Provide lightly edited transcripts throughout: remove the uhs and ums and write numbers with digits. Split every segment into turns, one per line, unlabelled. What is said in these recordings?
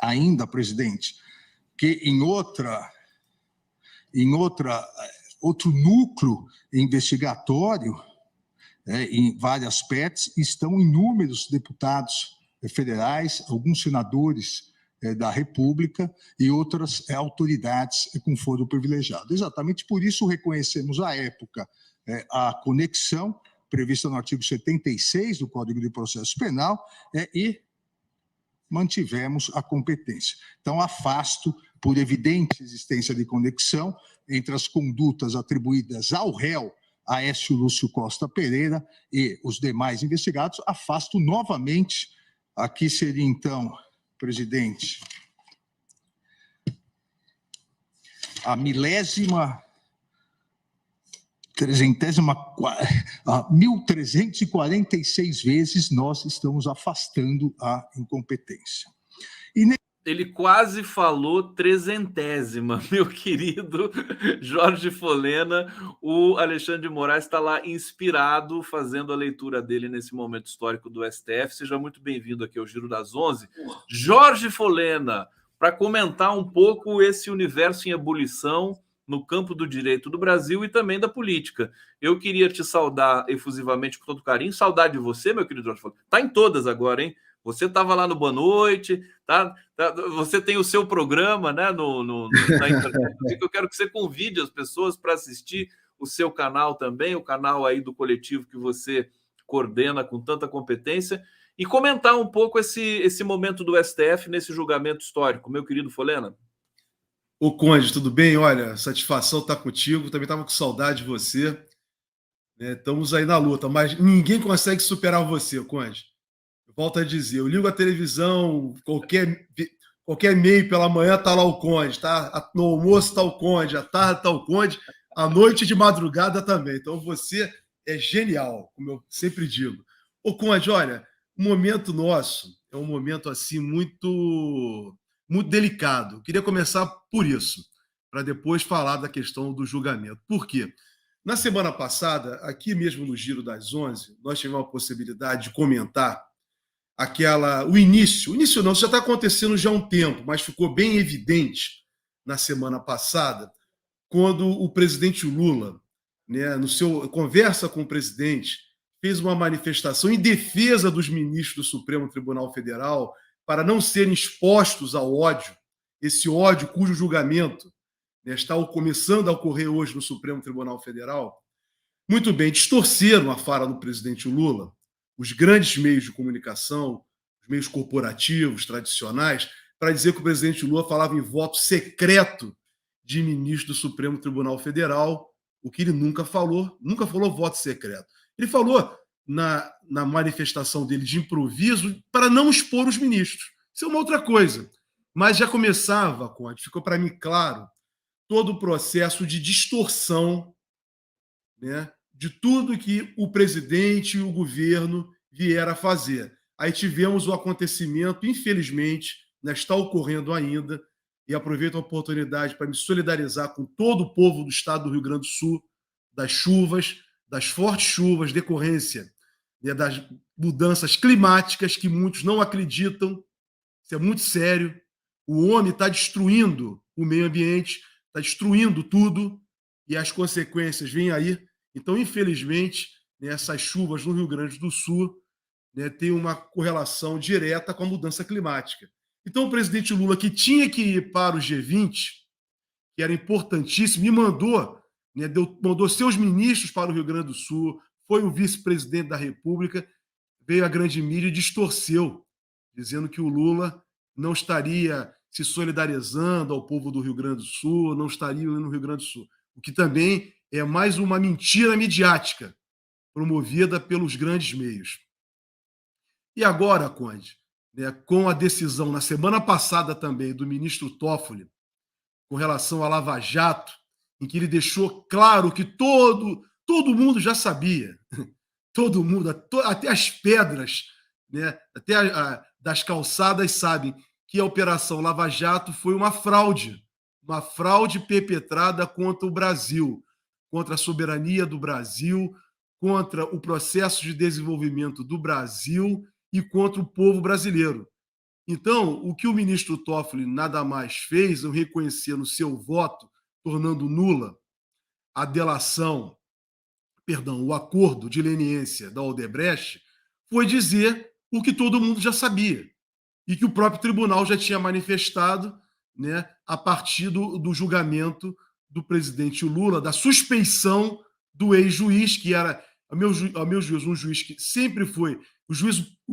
ainda, presidente, que em outro núcleo investigatório, em várias PETs, estão inúmeros deputados federais, alguns senadores da República e outras autoridades com foro privilegiado. Exatamente por isso reconhecemos à época a conexão prevista no artigo 76 do Código de Processo Penal e mantivemos a competência. Então, afasto, por evidente existência de conexão entre as condutas atribuídas ao réu Aécio Lúcio Costa Pereira e os demais investigados, afasto novamente, aqui seria então, presidente, a 1.346 vezes nós estamos afastando a incompetência.
Ele quase falou 300ª, meu querido Jorge Folena. O Alexandre de Moraes está lá inspirado, fazendo a leitura dele nesse momento histórico do STF. Seja muito bem-vindo aqui ao Giro das 11. Jorge Folena, para comentar um pouco esse universo em ebulição no campo do direito do Brasil e também da política. Eu queria te saudar efusivamente com todo carinho. Saudade de você, meu querido Jorge Folena. Está em todas agora, hein? Você estava lá no Boa Noite, tá? Você tem o seu programa, né, na internet. Eu quero que você convide as pessoas para assistir o seu canal também, o canal aí do coletivo que você coordena com tanta competência, e comentar um pouco esse momento do STF nesse julgamento histórico, meu querido Folena.
Ô Conde, tudo bem? Olha, satisfação estar contigo, também estava com saudade de você. Estamos aí na luta, mas ninguém consegue superar você, Conde. Volto a dizer, eu ligo a televisão, qualquer meio pela manhã tá lá o Conde, tá? No almoço tá o Conde, à tarde tá o Conde, à noite de madrugada também. Então você é genial, como eu sempre digo. Ô Conde, olha, o momento nosso é um momento assim muito delicado. Eu queria começar por isso, para depois falar da questão do julgamento. Por quê? Na semana passada, aqui mesmo no Giro das 11, nós tivemos a possibilidade de comentar o início não, isso já está acontecendo já há um tempo, mas ficou bem evidente na semana passada, quando o presidente Lula, né, no seu conversa com o presidente, fez uma manifestação em defesa dos ministros do Supremo Tribunal Federal para não serem expostos ao ódio, esse ódio cujo julgamento, né, está começando a ocorrer hoje no Supremo Tribunal Federal. Muito bem, distorceram a fala do presidente Lula, os grandes meios de comunicação, os meios corporativos, tradicionais, para dizer que o presidente Lula falava em voto secreto de ministro do Supremo Tribunal Federal, o que ele nunca falou voto secreto. Ele falou na manifestação dele de improviso para não expor os ministros. Isso é uma outra coisa. Mas já começava, Conde, ficou para mim claro, todo o processo de distorção, né, de tudo que o presidente e o governo vieram a fazer. Aí tivemos o acontecimento, infelizmente, está ocorrendo ainda, e aproveito a oportunidade para me solidarizar com todo o povo do estado do Rio Grande do Sul, das chuvas, das fortes chuvas, decorrência, né, das mudanças climáticas que muitos não acreditam. Isso é muito sério. O homem está destruindo o meio ambiente, está destruindo tudo, e as consequências vêm aí. Então, infelizmente, né, essas chuvas no Rio Grande do Sul, né, têm uma correlação direta com a mudança climática. Então, o presidente Lula, que tinha que ir para o G20, que era importantíssimo, me mandou, né, mandou seus ministros para o Rio Grande do Sul, foi o vice-presidente da República, veio a grande mídia e distorceu, dizendo que o Lula não estaria se solidarizando ao povo do Rio Grande do Sul, não estaria no Rio Grande do Sul. O que também é mais uma mentira midiática promovida pelos grandes meios. E agora, Conde, né, com a decisão na semana passada também do ministro Toffoli com relação à Lava Jato, em que ele deixou claro que todo mundo já sabia, todo mundo, até as pedras, né, até das calçadas sabem que a Operação Lava Jato foi uma fraude perpetrada contra o Brasil, contra a soberania do Brasil, contra o processo de desenvolvimento do Brasil e contra o povo brasileiro. Então, o que o ministro Toffoli nada mais fez, ao reconhecer no seu voto, tornando nula a delação, perdão, o acordo de leniência da Odebrecht, foi dizer o que todo mundo já sabia e que o próprio tribunal já tinha manifestado, né, a partir do julgamento do presidente Lula, da suspeição do ex-juiz, que era, a meu juízo, um juiz que sempre foi o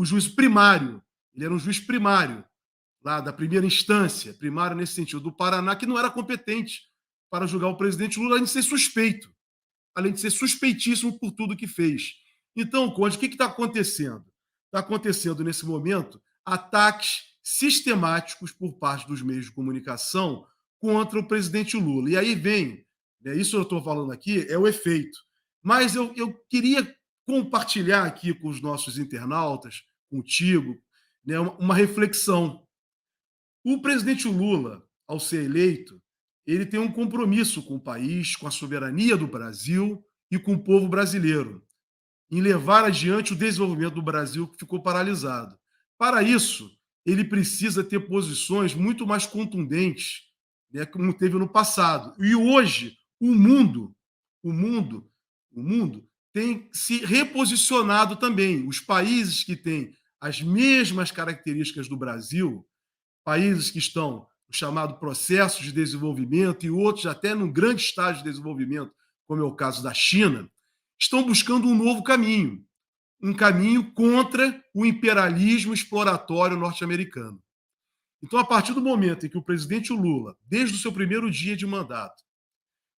juiz primário, ele era um juiz primário, lá da primeira instância, primário nesse sentido, do Paraná, que não era competente para julgar o presidente Lula, além de ser suspeito, além de ser suspeitíssimo por tudo que fez. Então, Conde, o que está acontecendo? Está acontecendo, nesse momento, ataques sistemáticos por parte dos meios de comunicação contra o presidente Lula. E aí vem, né, isso eu estou falando aqui, é o efeito. Mas eu queria compartilhar aqui com os nossos internautas, contigo, né, uma reflexão. O presidente Lula, ao ser eleito, ele tem um compromisso com o país, com a soberania do Brasil e com o povo brasileiro, em levar adiante o desenvolvimento do Brasil que ficou paralisado. Para isso, ele precisa ter posições muito mais contundentes, né, como teve no passado. E hoje, o mundo tem se reposicionado também. Os países que têm as mesmas características do Brasil, países que estão no chamado processo de desenvolvimento e outros até num grande estágio de desenvolvimento, como é o caso da China, estão buscando um novo caminho, um caminho contra o imperialismo exploratório norte-americano. Então, a partir do momento em que o presidente Lula, desde o seu primeiro dia de mandato,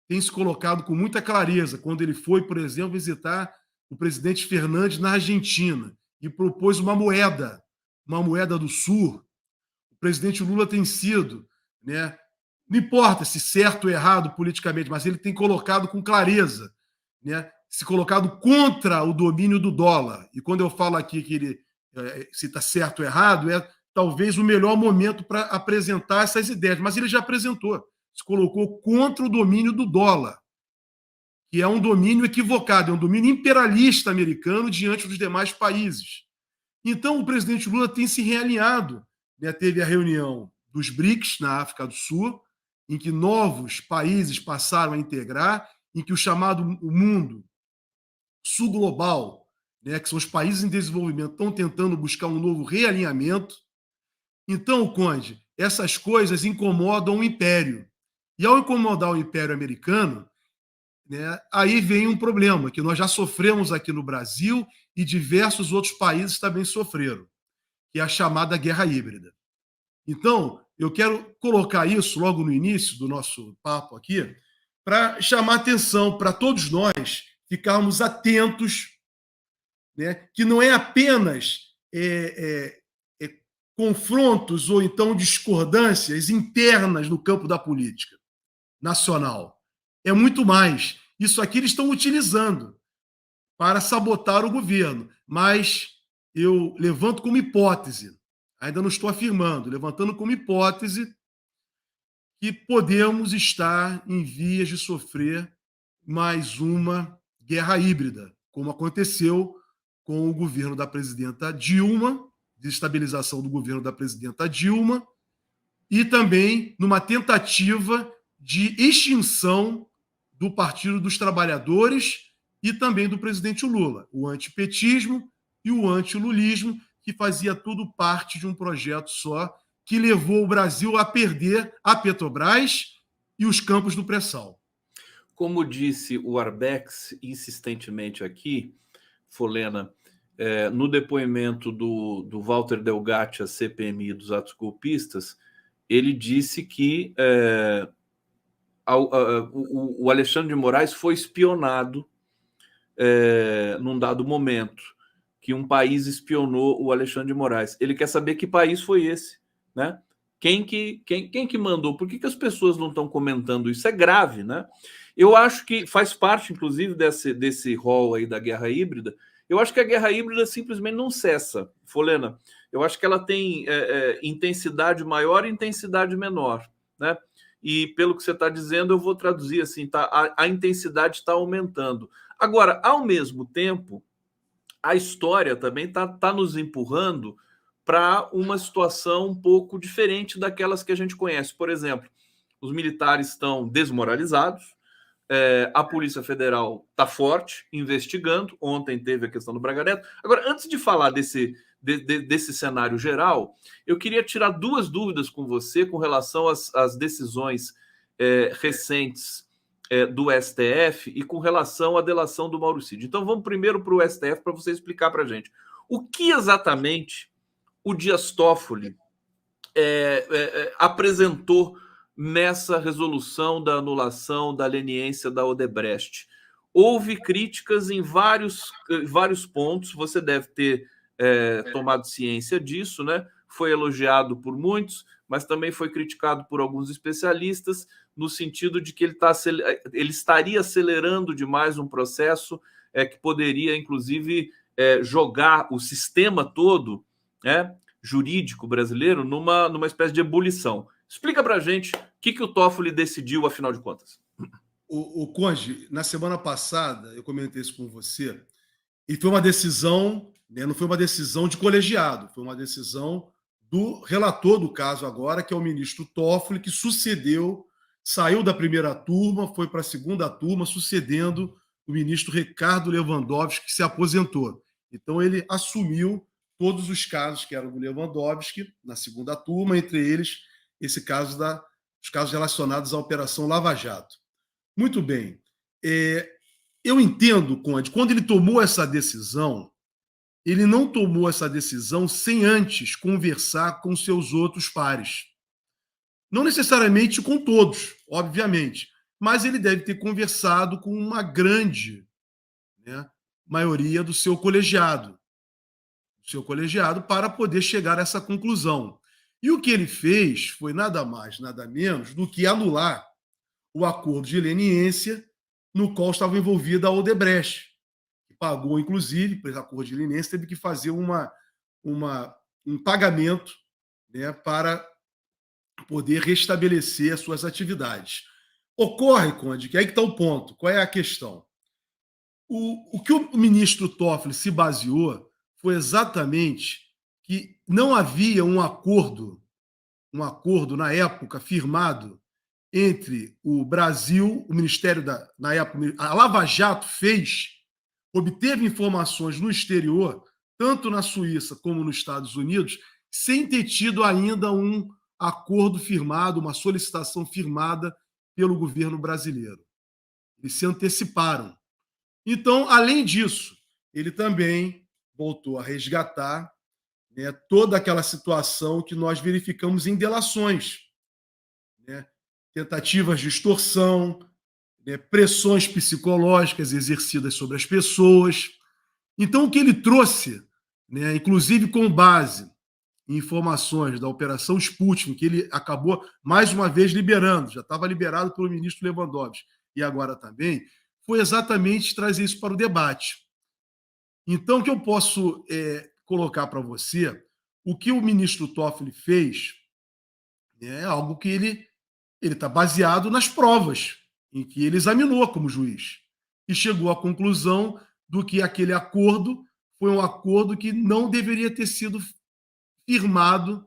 tem se colocado com muita clareza, quando ele foi, por exemplo, visitar o presidente Fernandes na Argentina e propôs uma moeda do Sur. O presidente Lula tem sido, né, não importa se certo ou errado politicamente, mas ele tem colocado com clareza, né, se colocado contra o domínio do dólar. E quando eu falo aqui que ele se está certo ou errado, é talvez o melhor momento para apresentar essas ideias, mas ele já apresentou, se colocou contra o domínio do dólar, que é um domínio equivocado, é um domínio imperialista americano diante dos demais países. Então, o presidente Lula tem se realinhado, né? Teve a reunião dos BRICS na África do Sul, em que novos países passaram a integrar, em que o chamado o mundo sul global, né, que são os países em desenvolvimento, estão tentando buscar um novo realinhamento. Então, Conde, essas coisas incomodam o império. E ao incomodar o império americano, né, aí vem um problema que nós já sofremos aqui no Brasil e diversos outros países também sofreram, que é a chamada guerra híbrida. Então, eu quero colocar isso logo no início do nosso papo aqui, para chamar atenção para todos nós ficarmos atentos, né, que não é apenas confrontos ou então discordâncias internas no campo da política nacional. É muito mais. Isso aqui eles estão utilizando para sabotar o governo. Mas eu levanto como hipótese, ainda não estou afirmando, levantando como hipótese que podemos estar em vias de sofrer mais uma guerra híbrida, como aconteceu com o governo da presidenta Dilma, desestabilização do governo da presidenta Dilma, e também numa tentativa de extinção do Partido dos Trabalhadores e também do presidente Lula, o antipetismo e o antilulismo, que fazia tudo parte de um projeto só, que levou o Brasil a perder a Petrobras e os campos do pré-sal.
Como disse o Arbex insistentemente aqui, Folena, no depoimento do Walter Delgatti à CPMI dos atos golpistas, ele disse que o Alexandre de Moraes foi espionado num dado momento, que um país espionou o Alexandre de Moraes. Ele quer saber que país foi esse, né? Quem que mandou? Por que as pessoas não estão comentando isso? É grave, né? Eu acho que faz parte, inclusive, desse rol aí da guerra híbrida. Eu acho que a guerra híbrida simplesmente não cessa, Folena. Eu acho que ela tem intensidade maior e intensidade menor, né? E pelo que você está dizendo, eu vou traduzir assim, tá? A intensidade está aumentando. Agora, ao mesmo tempo, a história também está nos empurrando para uma situação um pouco diferente daquelas que a gente conhece. Por exemplo, os militares estão desmoralizados, a Polícia Federal está forte, investigando. Ontem teve a questão do Braga Neto. Agora, antes de falar desse cenário geral, eu queria tirar duas dúvidas com você com relação às decisões recentes do STF e com relação à delação do Mauro Cid. Então, vamos primeiro para o STF para você explicar para a gente o que exatamente o Dias Toffoli apresentou nessa resolução da anulação da leniência da Odebrecht. Houve críticas em vários pontos, você deve ter tomado ciência disso, né? Foi elogiado por muitos, mas também foi criticado por alguns especialistas, no sentido de que ele estaria acelerando demais um processo que poderia, inclusive, jogar o sistema todo, né, jurídico brasileiro numa espécie de ebulição. Explica para a gente o que o Toffoli decidiu, afinal de contas.
O Conde, na semana passada, eu comentei isso com você, e foi uma decisão, né, não foi uma decisão de colegiado, foi uma decisão do relator do caso agora, que é o ministro Toffoli, que saiu da primeira turma, foi para a segunda turma, sucedendo o ministro Ricardo Lewandowski, que se aposentou. Então, ele assumiu todos os casos que eram do Lewandowski na segunda turma, entre eles esse caso os casos relacionados à Operação Lava Jato. Muito bem. Eu entendo, Conde, quando ele tomou essa decisão, ele não tomou essa decisão sem antes conversar com seus outros pares. Não necessariamente com todos, obviamente, mas ele deve ter conversado com uma grande, né, maioria do seu colegiado para poder chegar a essa conclusão. E o que ele fez foi nada mais, nada menos do que anular o acordo de leniência no qual estava envolvida a Odebrecht, que pagou, inclusive, por esse acordo de leniência, teve que fazer um pagamento, né, para poder restabelecer as suas atividades. Ocorre, Conde, que aí que está o ponto. Qual é a questão? O que o ministro Toffoli se baseou foi exatamente que não havia um acordo na época firmado entre o Brasil, o Ministério na época, a Lava Jato obteve informações no exterior, tanto na Suíça como nos Estados Unidos, sem ter tido ainda um acordo firmado, uma solicitação firmada pelo governo brasileiro. Eles se anteciparam. Então, além disso, ele também voltou a resgatar, né, toda aquela situação que nós verificamos em delações, né, tentativas de extorsão, né, pressões psicológicas exercidas sobre as pessoas. Então, o que ele trouxe, né, inclusive com base em informações da Operação Sputnik, que ele acabou, mais uma vez, liberando, já estava liberado pelo ministro Lewandowski, e agora também, foi exatamente trazer isso para o debate. Então, o que eu posso colocar para você, o que o ministro Toffoli fez é algo que ele está baseado nas provas em que ele examinou como juiz e chegou à conclusão do que aquele acordo foi um acordo que não deveria ter sido firmado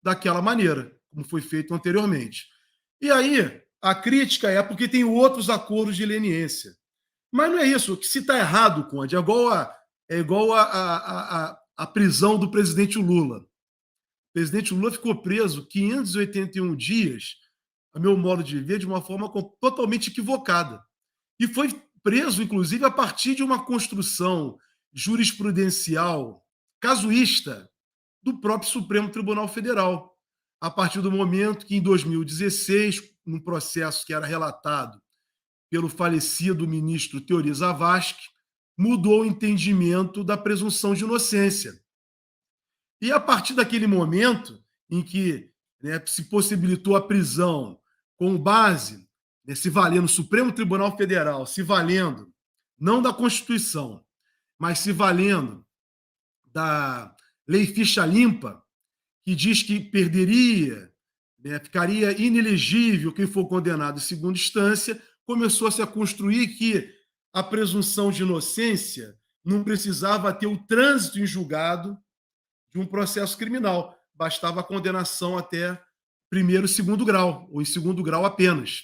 daquela maneira, como foi feito anteriormente. E aí, a crítica é porque tem outros acordos de leniência. Mas não é isso. Que se está errado, Conde, é igual a prisão do presidente Lula. O presidente Lula ficou preso 581 dias, a meu modo de ver, de uma forma totalmente equivocada. E foi preso, inclusive, a partir de uma construção jurisprudencial casuísta do próprio Supremo Tribunal Federal. A partir do momento que, em 2016, num processo que era relatado pelo falecido ministro Teori Zavascki, mudou o entendimento da presunção de inocência. E a partir daquele momento em que, né, se possibilitou a prisão com base, né, se valendo o Supremo Tribunal Federal, se valendo não da Constituição, mas se valendo da Lei Ficha Limpa, que diz que perderia, né, ficaria inelegível quem for condenado em segunda instância, começou-se a construir que a presunção de inocência não precisava ter o trânsito em julgado de um processo criminal. Bastava a condenação até primeiro e segundo grau, ou em segundo grau apenas.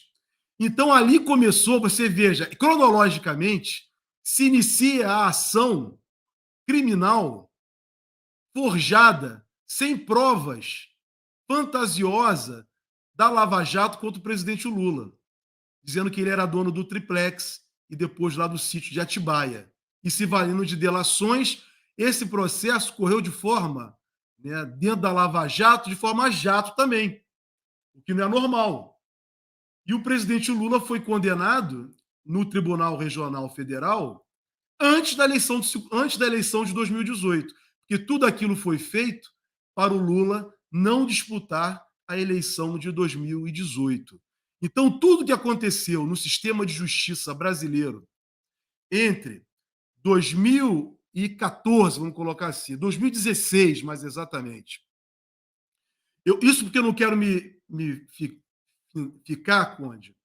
Então, ali começou, você veja, cronologicamente, se inicia a ação criminal forjada, sem provas, fantasiosa, da Lava Jato contra o presidente Lula, dizendo que ele era dono do triplex e depois lá do sítio de Atibaia. E se valendo de delações, esse processo correu de forma, né, dentro da Lava Jato, de forma jato também, o que não é normal. E o presidente Lula foi condenado no Tribunal Regional Federal antes da eleição de 2018, porque tudo aquilo foi feito para o Lula não disputar a eleição de 2018. Então, tudo que aconteceu no sistema de justiça brasileiro entre 2014, vamos colocar assim, 2016, mais exatamente. Isso porque eu não quero me ficar, Conde,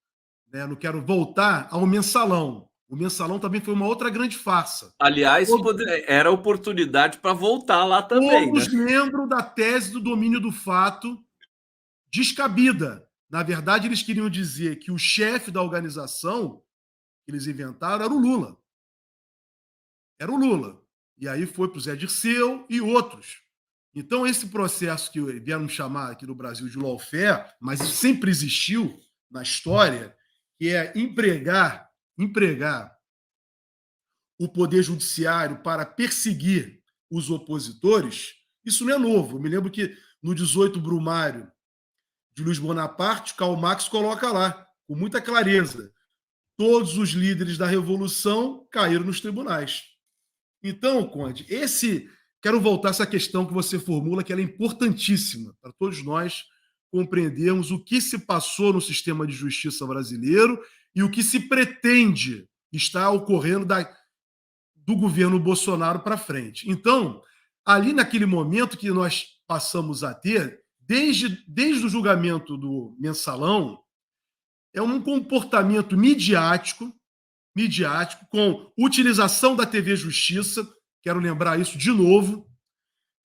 né? Não quero voltar ao mensalão. O mensalão também foi uma outra grande farsa.
Aliás, era oportunidade para voltar lá também.
Todos lembram da tese do domínio do fato descabida. Na verdade, eles queriam dizer que o chefe da organização que eles inventaram era o Lula. Era o Lula. E aí foi para o Zé Dirceu e outros. Então, esse processo que vieram chamar aqui no Brasil de lawfare, mas isso sempre existiu na história, que é empregar o poder judiciário para perseguir os opositores, isso não é novo. Eu me lembro que no 18 Brumário de Luiz Bonaparte, Karl Marx coloca lá, com muita clareza, todos os líderes da Revolução caíram nos tribunais. Então, Conde, quero voltar a essa questão que você formula, que ela é importantíssima para todos nós compreendermos o que se passou no sistema de justiça brasileiro e o que se pretende estar ocorrendo do governo Bolsonaro para frente. Então, ali naquele momento que nós passamos a ter, desde o julgamento do mensalão, é um comportamento midiático, com utilização da TV Justiça, quero lembrar isso de novo,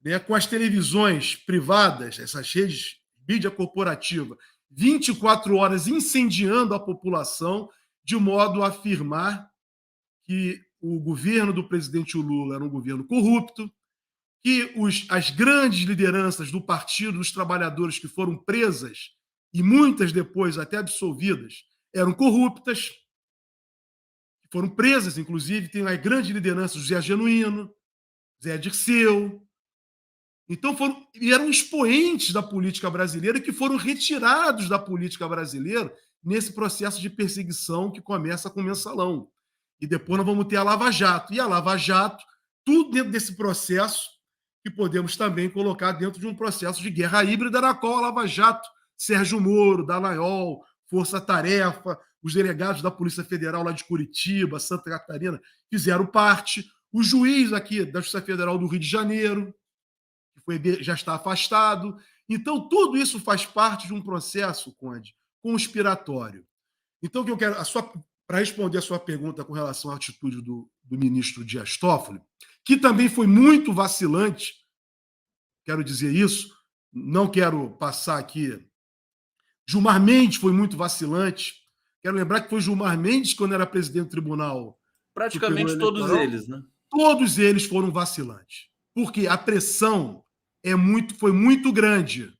né, com as televisões privadas, essas redes, mídia corporativa, 24 horas incendiando a população, de modo a afirmar que o governo do presidente Lula era um governo corrupto, que as grandes lideranças do Partido dos Trabalhadores que foram presas e muitas depois até absolvidas eram corruptas, foram presas, inclusive, tem as grandes lideranças, José Genuíno, Zé Dirceu. Então, eram expoentes da política brasileira que foram retirados da política brasileira nesse processo de perseguição que começa com o mensalão. E depois nós vamos ter a Lava Jato. E a Lava Jato, tudo dentro desse processo, que podemos também colocar dentro de um processo de guerra híbrida, na qual a Lava Jato, Sérgio Moro, Dallagnol, Força Tarefa, os delegados da Polícia Federal lá de Curitiba, Santa Catarina, fizeram parte. O juiz aqui da Justiça Federal do Rio de Janeiro, que já está afastado. Então, tudo isso faz parte de um processo, Conde, conspiratório. Então, o que eu quero, para responder a sua pergunta com relação à atitude do ministro Dias Toffoli, que também foi muito vacilante, quero dizer isso, não quero passar aqui. Gilmar Mendes foi muito vacilante. Quero lembrar que foi Gilmar Mendes, quando era presidente do Tribunal.
Praticamente todos eles, né?
Todos eles foram vacilantes. Porque a pressão foi muito grande.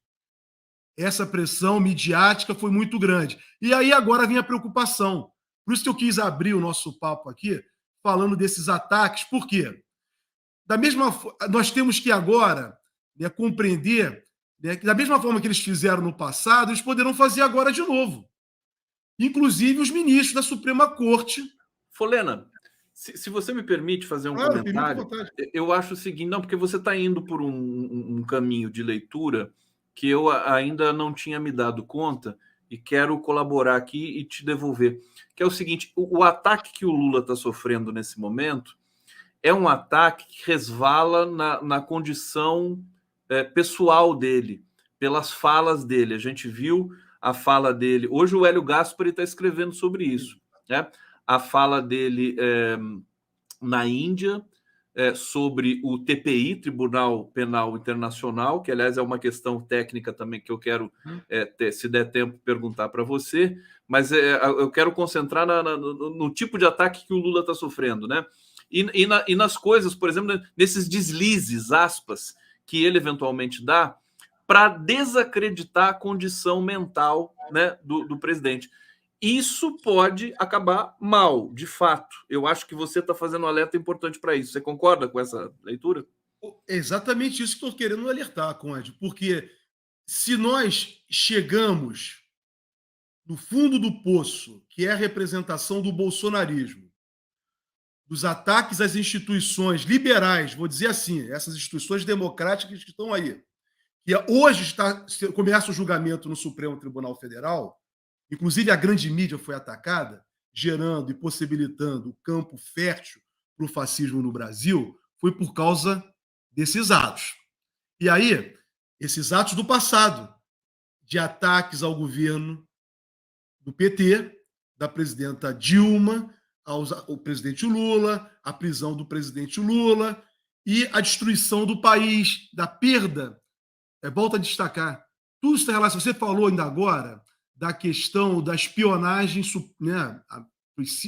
Essa pressão midiática foi muito grande. E aí agora vem a preocupação. Por isso que eu quis abrir o nosso papo aqui, falando desses ataques. Por quê? Nós temos que agora, né, compreender, né, que da mesma forma que eles fizeram no passado, eles poderão fazer agora de novo. Inclusive os ministros da Suprema Corte.
Folena, se você me permite fazer um comentário, eu acho o seguinte, não, porque você está indo por um caminho de leitura que eu ainda não tinha me dado conta e quero colaborar aqui e te devolver, que é o seguinte, o ataque que o Lula está sofrendo nesse momento é um ataque que resvala na condição pessoal dele, pelas falas dele. A gente viu a fala dele. Hoje o Hélio Gaspari está escrevendo sobre isso, né? A fala dele na Índia, sobre o TPI, Tribunal Penal Internacional, que, aliás, é uma questão técnica também que eu quero, se der tempo, perguntar para você, mas eu quero concentrar no tipo de ataque que o Lula está sofrendo, né? E nas coisas, por exemplo, nesses deslizes, aspas, que ele eventualmente dá para desacreditar a condição mental, né, do presidente. Isso pode acabar mal, de fato. Eu acho que você está fazendo um alerta importante para isso. Você concorda com essa leitura?
É exatamente isso que estou querendo alertar, Conde, porque se nós chegamos no fundo do poço, que é a representação do bolsonarismo, dos ataques às instituições liberais, vou dizer assim, essas instituições democráticas que estão aí, que hoje começa o julgamento no Supremo Tribunal Federal, inclusive a grande mídia foi atacada, gerando e possibilitando o campo fértil para o fascismo no Brasil, foi por causa desses atos. E aí, esses atos do passado, de ataques ao governo do PT, da presidenta Dilma, ao presidente Lula, a prisão do presidente Lula e a destruição do país, da perda. Volto a destacar, tudo está relacionado. Você falou ainda agora da questão da espionagem, né, a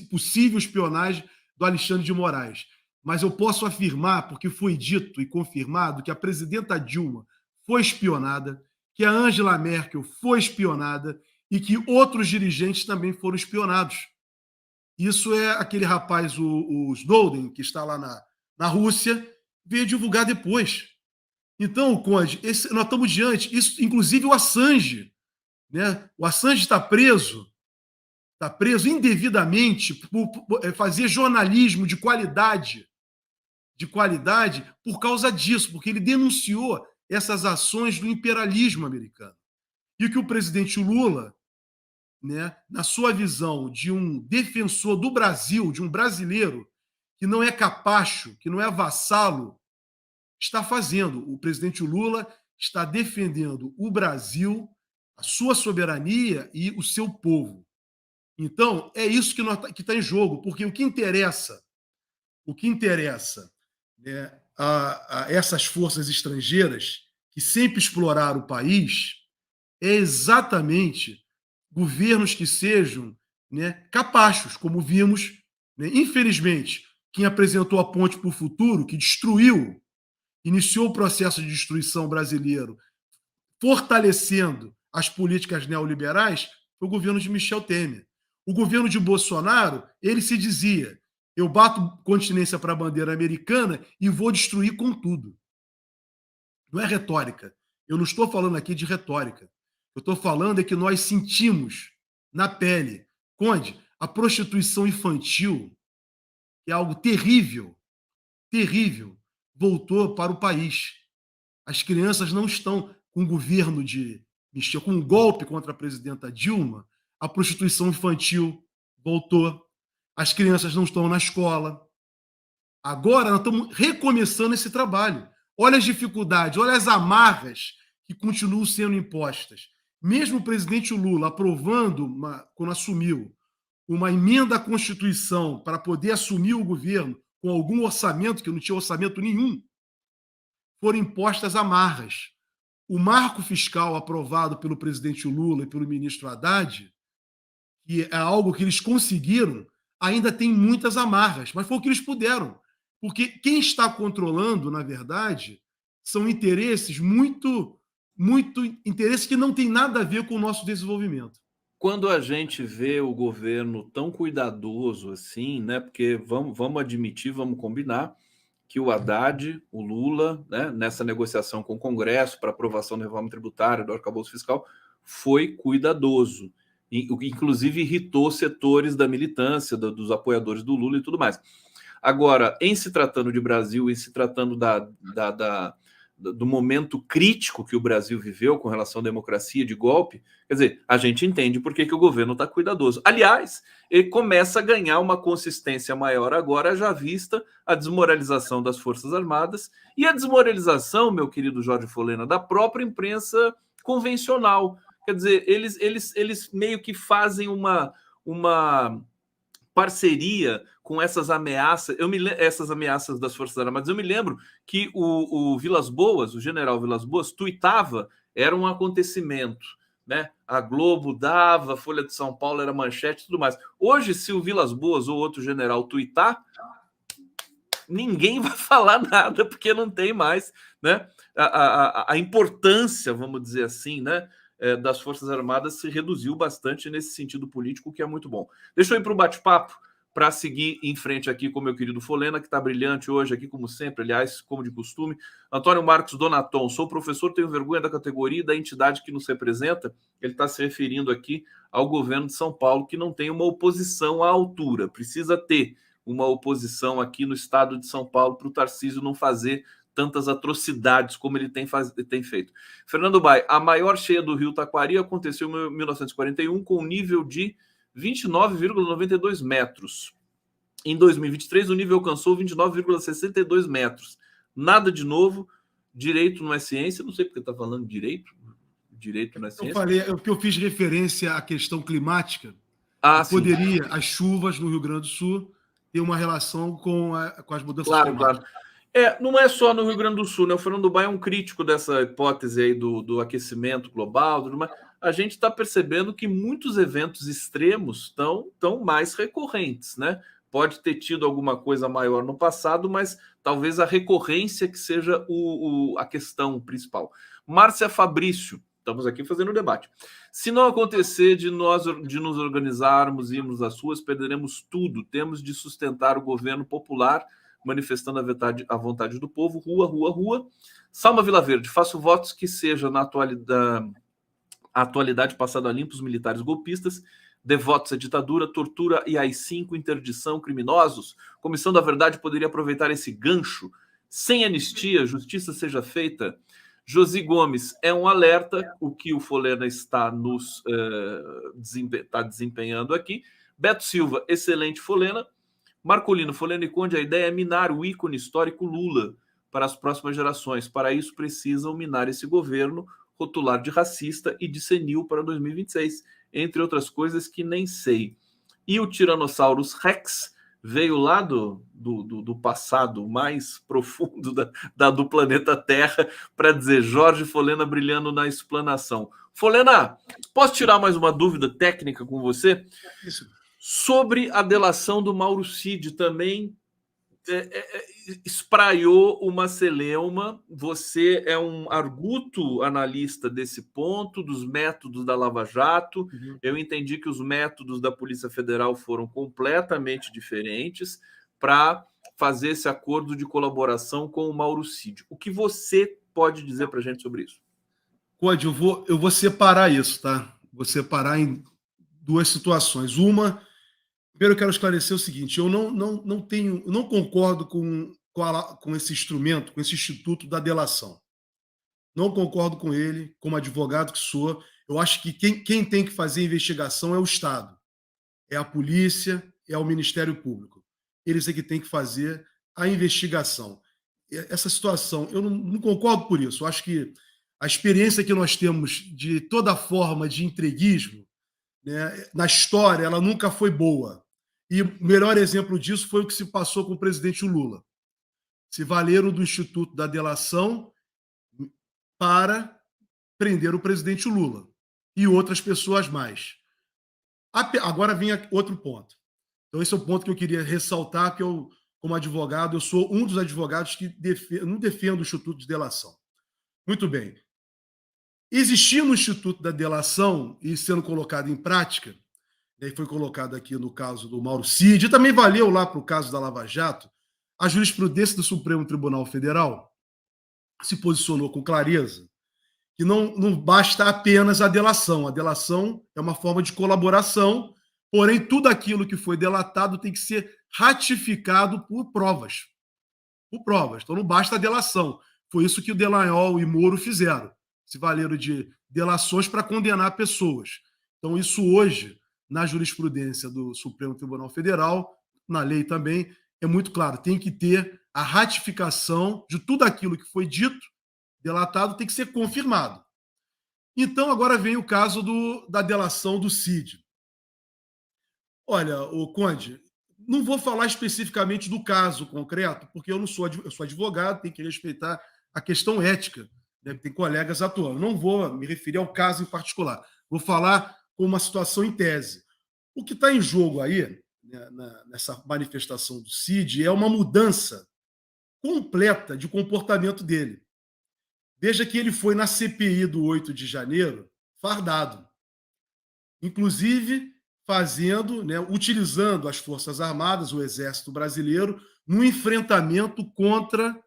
possível espionagem do Alexandre de Moraes. Mas eu posso afirmar, porque foi dito e confirmado, que a presidenta Dilma foi espionada, que a Angela Merkel foi espionada e que outros dirigentes também foram espionados. Isso é aquele rapaz, o Snowden, que está lá na Rússia, veio divulgar depois. Então, Conde, nós estamos diante, isso, inclusive o Assange, né? O Assange está preso indevidamente por fazer jornalismo de qualidade por causa disso, porque ele denunciou essas ações do imperialismo americano. E que o presidente Lula, né, na sua visão de um defensor do Brasil, de um brasileiro que não é capacho, que não é vassalo, está fazendo. O presidente Lula está defendendo o Brasil, a sua soberania e o seu povo. Então, é isso que está em jogo, porque o que interessa né, a essas forças estrangeiras que sempre exploraram o país é exatamente governos que sejam, né, capachos, como vimos, né, infelizmente, quem apresentou a Ponte para o Futuro, que iniciou o processo de destruição brasileiro, fortalecendo as políticas neoliberais, foi o governo de Michel Temer. O governo de Bolsonaro, ele se dizia: eu bato continência para a bandeira americana e vou destruir com tudo. Não é retórica. Eu não estou falando aqui de retórica. Eu estou falando é que nós sentimos na pele, Conde, a prostituição infantil, que é algo terrível, voltou para o país. As crianças não estão com o governo de Michel, com um golpe contra a presidenta Dilma, a prostituição infantil voltou. As crianças não estão na escola. Agora nós estamos recomeçando esse trabalho. Olha as dificuldades, olha as amarras que continuam sendo impostas. Mesmo o presidente Lula aprovando, quando assumiu, uma emenda à Constituição para poder assumir o governo com algum orçamento, que não tinha orçamento nenhum, foram impostas amarras. O marco fiscal aprovado pelo presidente Lula e pelo ministro Haddad, que é algo que eles conseguiram, ainda tem muitas amarras, mas foi o que eles puderam. Porque quem está controlando, na verdade, são interesses muito interesses que não têm nada a ver com o nosso desenvolvimento.
Quando a gente vê o governo tão cuidadoso assim, né? Porque vamos admitir, vamos combinar que o Haddad, o Lula, né, nessa negociação com o Congresso para aprovação da reforma tributária, do arcabouço fiscal, foi cuidadoso. Inclusive irritou setores da militância, dos apoiadores do Lula e tudo mais. Agora, em se tratando de Brasil, em se tratando do momento crítico que o Brasil viveu com relação à democracia de golpe, quer dizer, a gente entende por que o governo está cuidadoso. Aliás, ele começa a ganhar uma consistência maior agora, já vista a desmoralização das Forças Armadas e a desmoralização, meu querido Jorge Folena, da própria imprensa convencional. Quer dizer, eles meio que fazem uma parceria com essas ameaças, essas ameaças das Forças Armadas. Eu me lembro que o Vilas Boas, o general Vilas Boas, tuitava, era um acontecimento, né? A Globo dava, a Folha de São Paulo era manchete e tudo mais. Hoje, se o Vilas Boas ou outro general tuitar, ninguém vai falar nada, porque não tem mais, né, a importância, vamos dizer assim, né, das Forças Armadas se reduziu bastante nesse sentido político, que é muito bom. Deixa eu ir para o bate-papo, para seguir em frente aqui com o meu querido Folena, que está brilhante hoje aqui, como sempre, aliás, como de costume. Antônio Marcos Donaton, sou professor, tenho vergonha da categoria e da entidade que nos representa. Ele está se referindo aqui ao governo de São Paulo, que não tem uma oposição à altura, precisa ter uma oposição aqui no estado de São Paulo para o Tarcísio não fazer tantas atrocidades como ele tem feito. Fernando Bai, a maior cheia do rio Taquari aconteceu em 1941 com um nível de 29,92 metros. Em 2023, o nível alcançou 29,62 metros. Nada de novo, direito não é ciência, não sei porque está falando direito não é ciência.
Eu falei, porque eu fiz referência à questão climática,
poderia,
as chuvas no Rio Grande do Sul ter uma relação com as mudanças
Claro.
climáticas.
Não é só no Rio Grande do Sul, né? O Fernando Bai é um crítico dessa hipótese aí do aquecimento global, mas a gente está percebendo que muitos eventos extremos estão mais recorrentes, né? Pode ter tido alguma coisa maior no passado, mas talvez a recorrência que seja a questão principal. Márcia Fabrício, estamos aqui fazendo o debate. Se não acontecer de nos organizarmos e irmos às ruas, perderemos tudo. Temos de sustentar o governo popular, manifestando a vontade do povo. Rua. Salma Vilaverde, faço votos que seja na atualidade passado a limpo os militares golpistas, devotos à ditadura, tortura e AI-5, interdição, criminosos. Comissão da Verdade poderia aproveitar esse gancho. Sem anistia, justiça seja feita. Josi Gomes, é um alerta o que o Folena está desempenhando aqui. Beto Silva, excelente Folena. Marcolino, Folena e Conde, a ideia é minar o ícone histórico Lula para as próximas gerações. Para isso, precisam minar esse governo, rotular de racista e de senil para 2026, entre outras coisas que nem sei. E o Tyrannosaurus Rex veio lá do passado mais profundo do planeta Terra para dizer Jorge Folena brilhando na explanação. Folena, posso tirar mais uma dúvida técnica com você?
Isso.
Sobre a delação do Mauro Cid também espraiou uma celeuma. Você é um arguto analista desse ponto, dos métodos da Lava Jato.
Uhum.
Eu entendi que os métodos da Polícia Federal foram completamente diferentes para fazer esse acordo de colaboração com o Mauro Cid. O que você pode dizer para a gente sobre isso?
Conde, eu vou separar isso, tá? Vou separar em duas situações. Uma, primeiro eu quero esclarecer o seguinte: eu não concordo com esse instrumento, com esse instituto da delação. Não concordo com ele, como advogado que sou. Eu acho que quem tem que fazer a investigação é o Estado, é a polícia, é o Ministério Público. Eles é que têm que fazer a investigação. Essa situação, eu não concordo por isso. Eu acho que a experiência que nós temos de toda forma de entreguismo, né, na história, ela nunca foi boa. E o melhor exemplo disso foi o que se passou com o presidente Lula. Se valeram do Instituto da Delação para prender o presidente Lula e outras pessoas mais. Agora vem outro ponto. Então, esse é o ponto que eu queria ressaltar, que eu, como advogado, eu sou um dos advogados que não defendo o Instituto de Delação. Muito bem. Existindo o Instituto da Delação e sendo colocado em prática, e aí foi colocado aqui no caso do Mauro Cid, e também valeu lá para o caso da Lava Jato, a jurisprudência do Supremo Tribunal Federal se posicionou com clareza que não basta apenas a delação. A delação é uma forma de colaboração, porém tudo aquilo que foi delatado tem que ser ratificado por provas. Por provas. Então não basta a delação. Foi isso que o Dallagnol e Moro fizeram. Se valeram de delações para condenar pessoas. Então isso hoje, na jurisprudência do Supremo Tribunal Federal, na lei também, é muito claro. Tem que ter a ratificação de tudo aquilo que foi dito, delatado, tem que ser confirmado. Então, agora vem o caso da delação do Cid. Olha, o Conde, não vou falar especificamente do caso concreto, porque eu sou advogado, tenho que respeitar a questão ética, né? Tem colegas atuando. Não vou me referir ao caso em particular. Vou falar com uma situação em tese. O que está em jogo aí, né, nessa manifestação do Cid, é uma mudança completa de comportamento dele. Veja que ele foi na CPI do 8 de janeiro fardado. Inclusive fazendo, né, utilizando as Forças Armadas, o Exército Brasileiro, no enfrentamento contra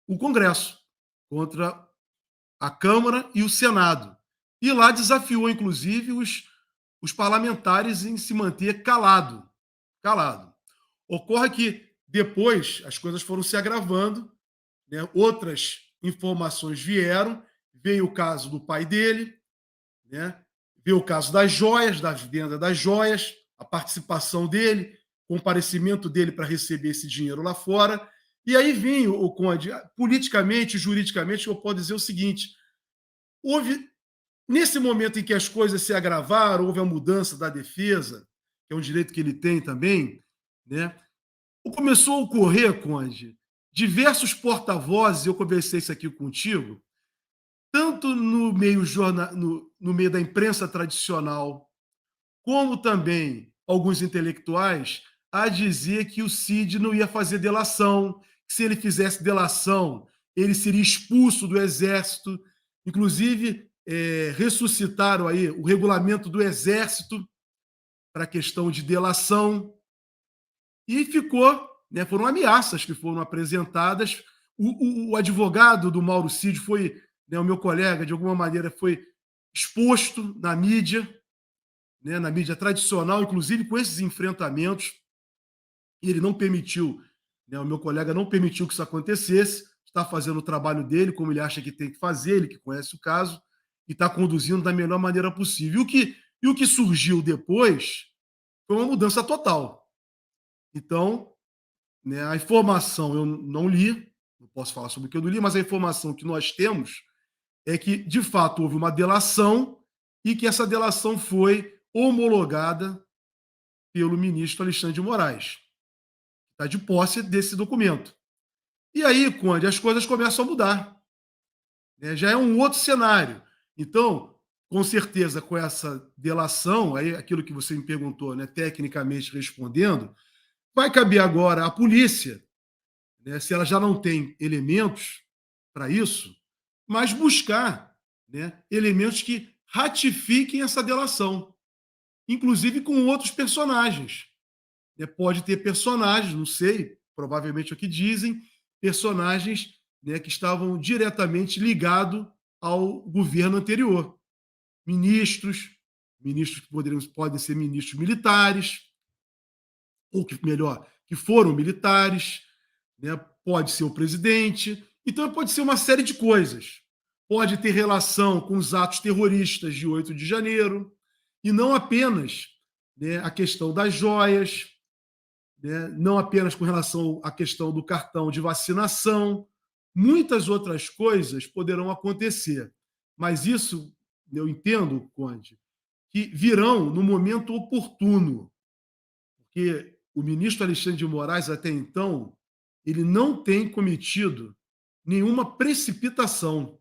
o Congresso, contra a Câmara e o Senado. E lá desafiou, inclusive, os parlamentares em se manter calado. Ocorre que depois as coisas foram se agravando, né, outras informações vieram, veio o caso do pai dele, né, veio o caso das joias, da venda das joias, a participação dele, comparecimento dele para receber esse dinheiro lá fora. E aí vem o Conde, politicamente, juridicamente, eu posso dizer o seguinte: houve, nesse momento em que as coisas se agravaram, houve a mudança da defesa, que é um direito que ele tem também, né? Começou a ocorrer, Conde, diversos porta-vozes, eu conversei isso aqui contigo, tanto no meio, no meio da imprensa tradicional, como também alguns intelectuais, a dizer que o Cid não ia fazer delação, que se ele fizesse delação, ele seria expulso do Exército. Inclusive, ressuscitaram aí o regulamento do Exército para a questão de delação. E ficou, né, foram ameaças que foram apresentadas. O advogado do Mauro Cid foi, né, o meu colega, de alguma maneira, foi exposto na mídia, né, na mídia tradicional, inclusive com esses enfrentamentos. E ele não permitiu, né, o meu colega não permitiu que isso acontecesse, está fazendo o trabalho dele, como ele acha que tem que fazer, ele que conhece o caso, e está conduzindo da melhor maneira possível. E o que surgiu depois foi uma mudança total. Então, né, a informação eu não li, não posso falar sobre o que eu não li, mas a informação que nós temos é que, de fato, houve uma delação e que essa delação foi homologada pelo ministro Alexandre de Moraes. Está de posse desse documento. E aí, Conde, as coisas começam a mudar. Né? Já é um outro cenário. Então, com certeza, com essa delação, aí aquilo que você me perguntou, né, tecnicamente respondendo, vai caber agora à polícia, né, se ela já não tem elementos para isso, mas buscar, né, elementos que ratifiquem essa delação, inclusive com outros personagens. Né, pode ter personagens, não sei, provavelmente é o que dizem, personagens, né, que estavam diretamente ligados ao governo anterior. Ministros que podem ser ministros militares, ou que, melhor, que foram militares, né? Pode ser o presidente. Então, pode ser uma série de coisas. Pode ter relação com os atos terroristas de 8 de janeiro, e não apenas, né, a questão das joias, né, não apenas com relação à questão do cartão de vacinação. Muitas outras coisas poderão acontecer. Mas isso, eu entendo, Conde, que virão no momento oportuno. Porque o ministro Alexandre de Moraes, até então, ele não tem cometido nenhuma precipitação.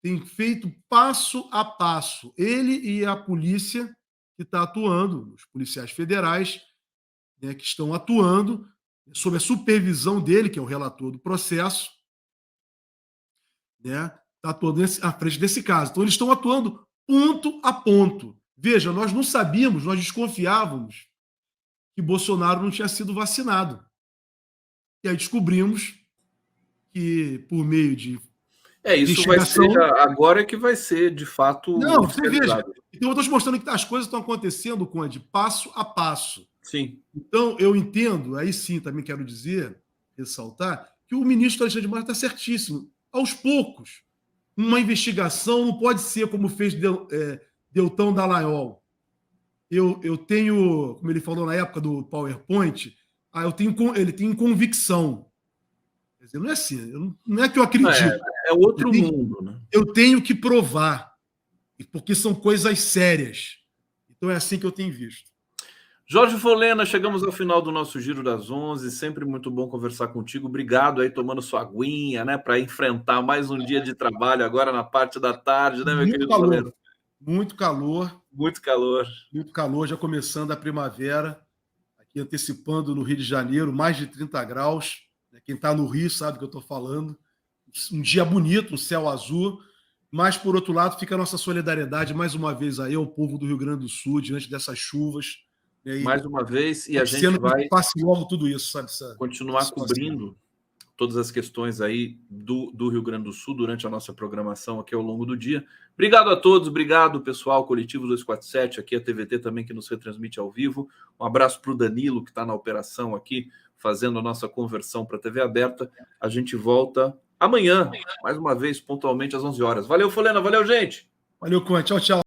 Tem feito passo a passo. Ele e a polícia que está atuando, os policiais federais, né, que estão atuando sob a supervisão dele, que é o relator do processo, né, está atuando à frente desse caso. Então, eles estão atuando ponto a ponto. Veja, nós não sabíamos, nós desconfiávamos que Bolsonaro não tinha sido vacinado. E aí descobrimos que, por meio de
isso vai ser agora que vai ser, de fato,
não, você veja. Então, eu estou te mostrando que as coisas estão acontecendo, Conde, passo a passo.
Sim.
Então, eu entendo, aí sim, também quero dizer, ressaltar, que o ministro Alexandre de Moraes está certíssimo. Aos poucos, uma investigação não pode ser como fez Deltan Dallagnol. Eu tenho, como ele falou na época do PowerPoint, ele tem convicção. Quer dizer, não é assim, não é que eu acredito.
É outro mundo. Né?
Eu tenho que provar, porque são coisas sérias. Então é assim que eu tenho visto.
Jorge Folena, chegamos ao final do nosso Giro das 11, sempre muito bom conversar contigo, obrigado aí tomando sua aguinha, né, para enfrentar mais um dia de trabalho agora na parte da tarde, né, meu
Muito
querido
calor,
Folena?
muito calor.
Muito calor.
Muito calor, já começando a primavera, aqui antecipando no Rio de Janeiro, mais de 30 graus, quem está no Rio sabe o que eu estou falando, um dia bonito, um céu azul, mas, por outro lado, fica a nossa solidariedade, mais uma vez, aí ao povo do Rio Grande do Sul, diante dessas chuvas, né,
Mais uma vez, e a gente vai
passe logo tudo isso, sabe?
continuar cobrindo todas as questões aí do Rio Grande do Sul durante a nossa programação aqui ao longo do dia. Obrigado a todos, obrigado, pessoal, Coletivo 247, aqui a TVT também que nos retransmite ao vivo. Um abraço para o Danilo, que está na operação aqui, fazendo a nossa conversão para a TV aberta. A gente volta amanhã, mais uma vez, pontualmente às 11 horas. Valeu, Folena, valeu, gente!
Valeu, Conte. Tchau, tchau.